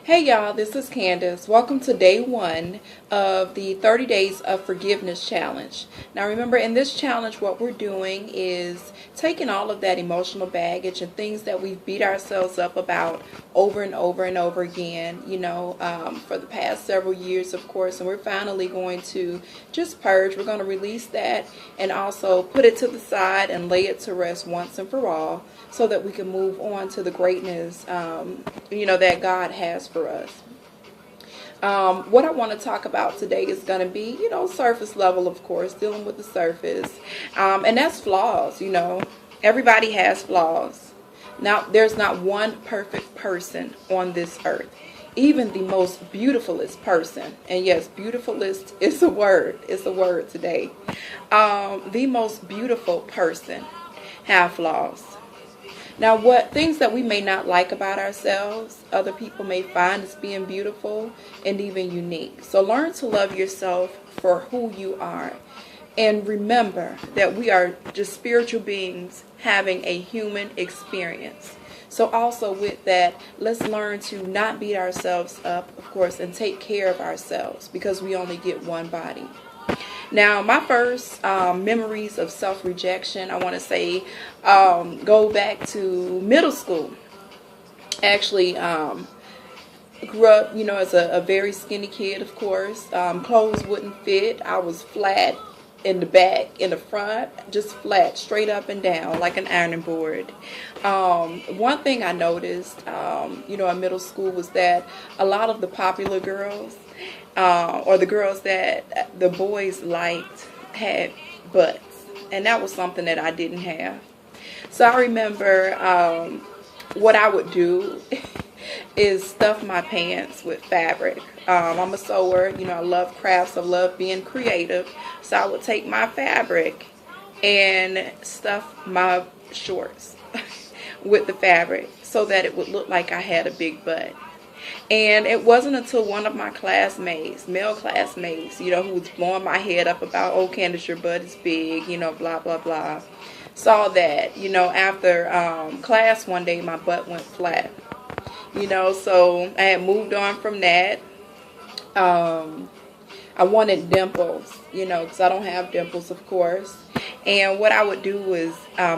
Hey y'all, this is Candice. Welcome to day one of the 30 Days of Forgiveness Challenge. Now remember, in this challenge what we're doing is taking all of that emotional baggage and things that we've beat ourselves up about over and over and over again, for the past several years, of course, and we're finally going to just purge. We're going to release that and also put it to the side and lay it to rest once and for all so that we can move on to the greatness, that God has for us. What I want to talk about today is going to be, surface level, of course, dealing with the surface. And that's flaws, Everybody has flaws. Now, there's not one perfect person on this earth. Even the most beautifulest person, and yes, beautifulest is a word. It's a word today. The most beautiful person have flaws. Now, what things that we may not like about ourselves, other people may find as being beautiful and even unique. So learn to love yourself for who you are. And remember that we are just spiritual beings having a human experience. So also with that, let's learn to not beat ourselves up, of course, and take care of ourselves because we only get one body. Now, my first memories of self-rejection, I want to say, go back to middle school. Actually, grew up, as a very skinny kid, of course. Clothes wouldn't fit. I was flat in the back, in the front, just flat, straight up and down, like an ironing board. One thing I noticed, in middle school was that a lot of the popular girls, or the girls that the boys liked, had butts, and that was something that I didn't have. So I remember what I would do is stuff my pants with fabric. I'm a sewer, I love crafts, I love being creative, so I would take my fabric and stuff my shorts with the fabric so that it would look like I had a big butt. And it wasn't until one of my classmates, male classmates, who was blowing my head up about, oh, Candice, your butt is big, blah, blah, blah, saw that, after class one day, my butt went flat, so I had moved on from that. I wanted dimples, because I don't have dimples, of course. And what I would do was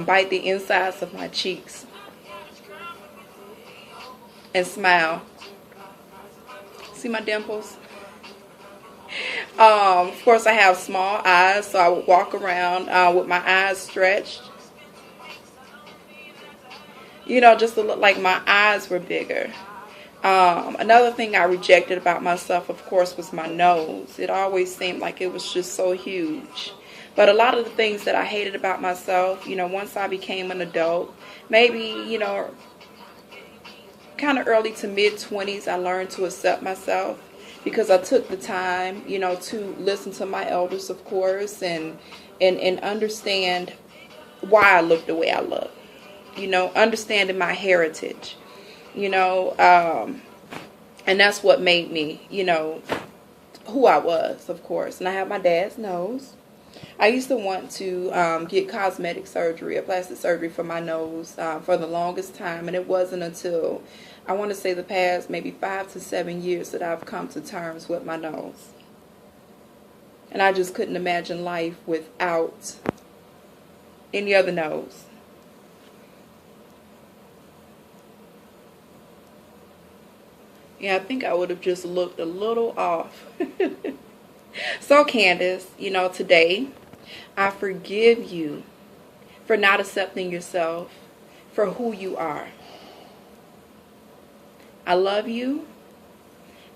bite the insides of my cheeks and smile. See my dimples? Of course, I have small eyes, so I would walk around with my eyes stretched. Just to look like my eyes were bigger. Another thing I rejected about myself, of course, was my nose. It always seemed like it was just so huge. But a lot of the things that I hated about myself, once I became an adult, maybe, kind of early to mid-20s, I learned to accept myself because I took the time, to listen to my elders, of course, and understand why I look the way I look, understanding my heritage, and that's what made me, who I was, of course. And I have my dad's nose. I used to want to get cosmetic surgery, or plastic surgery for my nose for the longest time, and it wasn't until, I want to say, the past maybe 5 to 7 years that I've come to terms with my nose. And I just couldn't imagine life without any other nose. Yeah, I think I would have just looked a little off. So Candice, today I forgive you for not accepting yourself for who you are. I love you,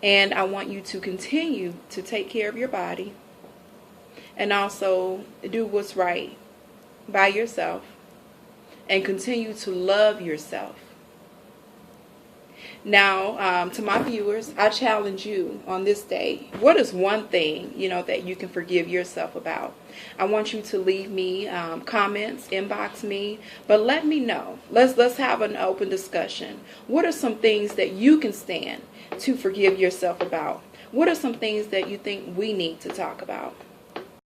and I want you to continue to take care of your body and also do what's right by yourself and continue to love yourself. Now, to my viewers, I challenge you on this day. What is one thing, that you can forgive yourself about? I want you to leave me comments, inbox me, but let me know. Let's have an open discussion. What are some things that you can stand to forgive yourself about? What are some things that you think we need to talk about?